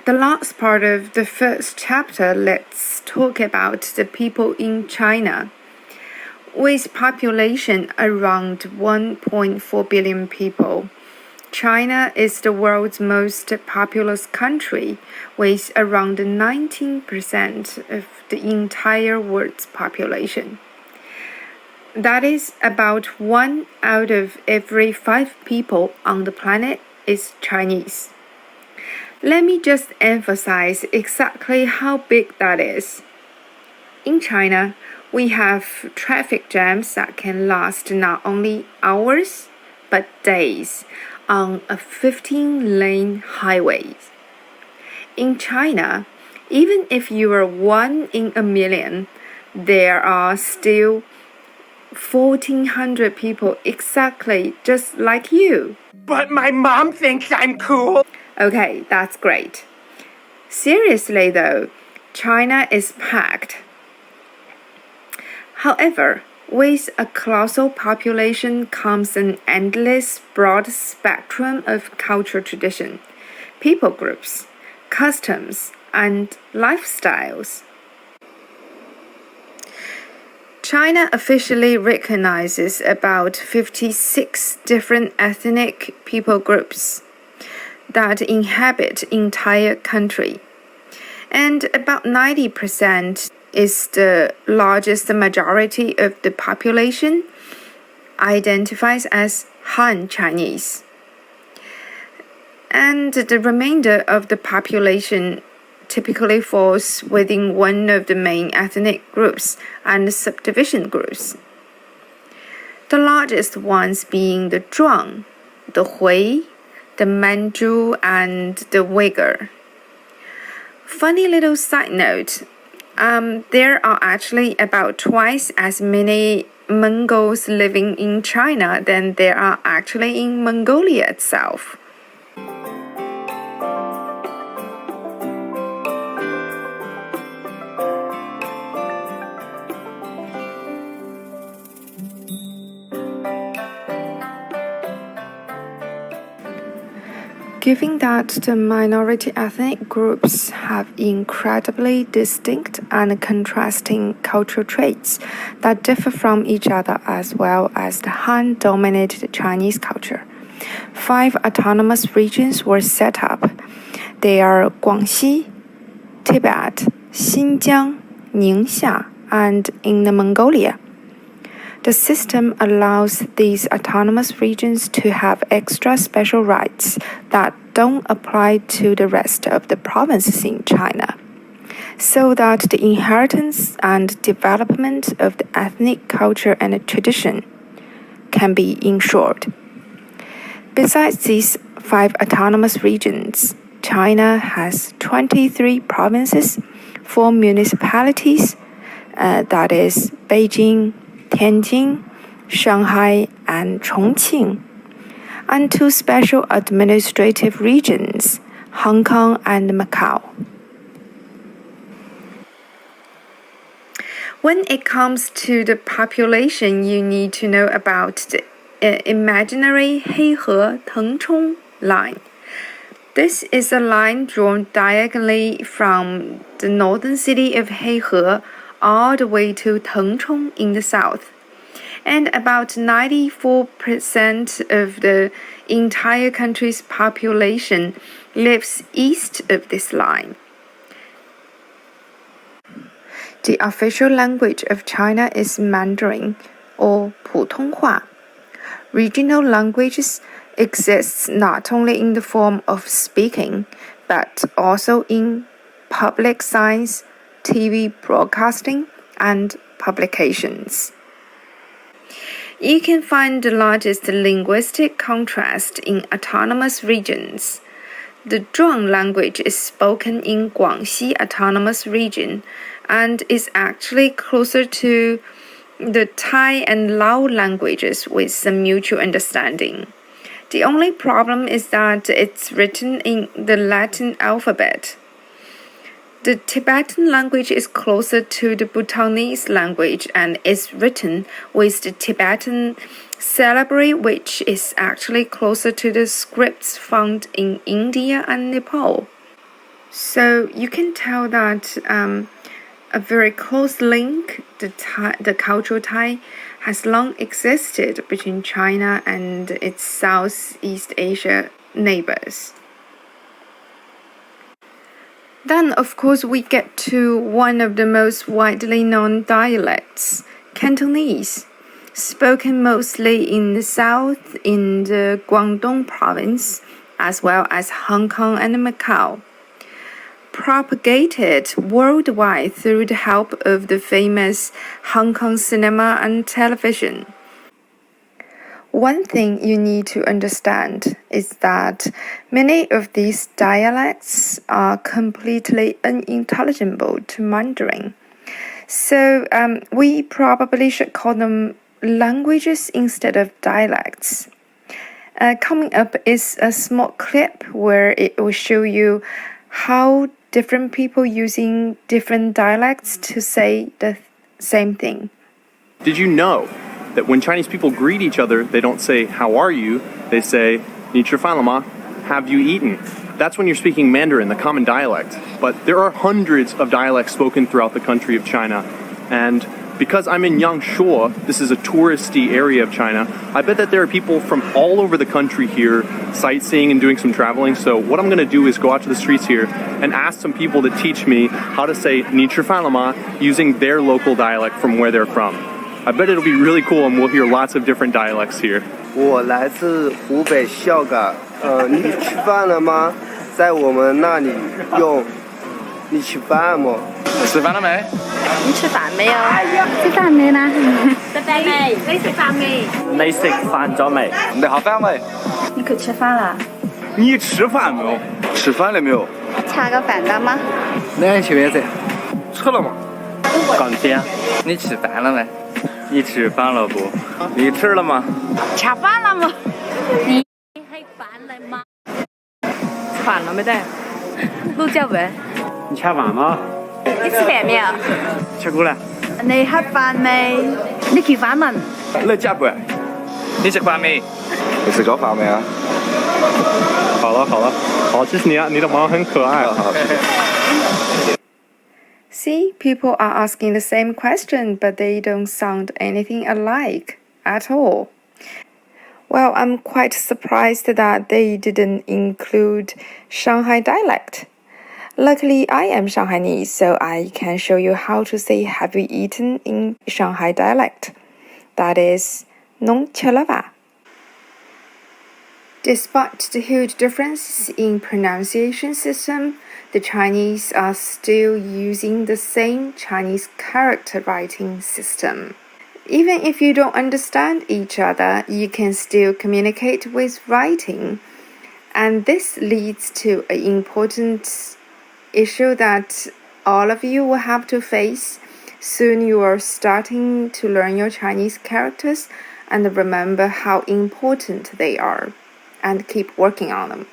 The last part of the first chapter, let's talk about the people in China. With population around 1.4 billion people, China is the world's most populous country, with around 19% of the entire world's population. That is about 1 out of every 5 people on the planet is Chinese. Let me just emphasize exactly how big that is. In China, we have traffic jams that can last not only hours, but days on a 15-lane highway. In China, even if you are 1 in a million, there are still 1,400 people exactly just like you. But my mom thinks I'm cool. Okay, that's great. Seriously though, China is packed. However, with a colossal population comes an endless broad spectrum of cultural tradition, people groups, customs, and lifestyles. China officially recognizes about 56 different ethnic people groups that inhabit entire country, and about 90% is the largest majority of the population identifies as Han Chinese. And the remainder of the population typically falls within one of the main ethnic groups and subdivision groups. The largest ones being the Zhuang, the Hui, the Manchu, and the Uyghur. Funny little side note, there are actually about twice as many Mongols living in China than there are actually in Mongolia itself. Given that the minority ethnic groups have incredibly distinct and contrasting cultural traits that differ from each other as well as the Han-dominated Chinese culture, 5 autonomous regions were set up. They are Guangxi, Tibet, Xinjiang, Ningxia, and Inner Mongolia. The system allows these autonomous regions to have extra special rights that don't apply to the rest of the provinces in China, so that the inheritance and development of the ethnic culture and tradition can be ensured. Besides these 5 autonomous regions, China has 23 provinces, 4 municipalities, that is Beijing, Tianjin, Shanghai, and Chongqing, and 2 special administrative regions, Hong Kong and Macau. When it comes to the population, you need to know about the imaginary Heihe-Tengchong line. This is a line drawn diagonally from the northern city of Heihe all the way to Tengchong in the south, and about 94% of the entire country's population lives east of this line. The official language of China is Mandarin, or 普通话. Regional languages exist not only in the form of speaking, but also in public signs, TV broadcasting, and publications. You can find the largest linguistic contrast in autonomous regions. The Zhuang language is spoken in Guangxi Autonomous Region and is actually closer to the Tai and Lao languages with some mutual understanding. The only problem is that it's written in the Latin alphabet. The Tibetan language is closer to the Bhutanese language and is written with the Tibetan syllabary, which is actually closer to the scripts found in India and Nepal. So you can tell that a very close link, the cultural tie, has long existed between China and its Southeast Asia neighbors. Then, of course, we get to one of the most widely known dialects, Cantonese, spoken mostly in the south in the Guangdong province, as well as Hong Kong and Macau. Propagated worldwide through the help of the famous Hong Kong cinema and television. One thing you need to understand is that many of these dialects are completely unintelligible to Mandarin. So we probably should call them languages instead of dialects. Coming up is a small clip where it will show you how different people using different dialects to say the same thing. Did you know that when Chinese people greet each other, they don't say, "How are you?" They say, "Ni chi fan le ma?" Have you eaten? That's when you're speaking Mandarin, the common dialect. But there are hundreds of dialects spoken throughout the country of China. And because I'm in Yangshuo, this is a touristy area of China, I bet that there are people from all over the country here sightseeing and doing some traveling. So what I'm going to do is go out to the streets here and ask some people to teach me how to say "Ni chi fan le ma" using their local dialect from where they're from. I bet it'll be really cool and we'll hear lots of different dialects here. 我来自湖北孝感，你吃饭了吗？在我们那里用你吃饭吗？吃饭了没？你吃飯未啊？食飯未啦？食飯未？你食飯未？你食飯咗未？你學飯未？你去吃飯啦？你吃飯沒有？吃飯了沒有？吃個飯了嗎？你吃飯噻？吃了嗎？講天，你吃飯了沒？你吃飯了不？你吃了嗎？吃飯了嗎？你食飯了嗎？吃飯了沒得？老椒味。你吃飯嗎？你吃飯沒有？吃過了。你食飯未？你去飯問。你吃飯？你食飯未？你食咗飯未啊？好了好了，好，谢谢你啊，你的毛很可爱。See, people are asking the same question, but they don't sound anything alike at all. Well, I'm quite surprised that they didn't include Shanghai dialect. Luckily, I am Shanghainese, so I can show you how to say "Have you eaten" in Shanghai dialect. That is, "Nong che le va." Despite the huge differences in pronunciation system, the Chinese are still using the same Chinese character writing system. Even if you don't understand each other, you can still communicate with writing. And this leads to an important issue that all of you will have to face. Soon you are starting to learn your Chinese characters and remember how important they are, and keep working on them.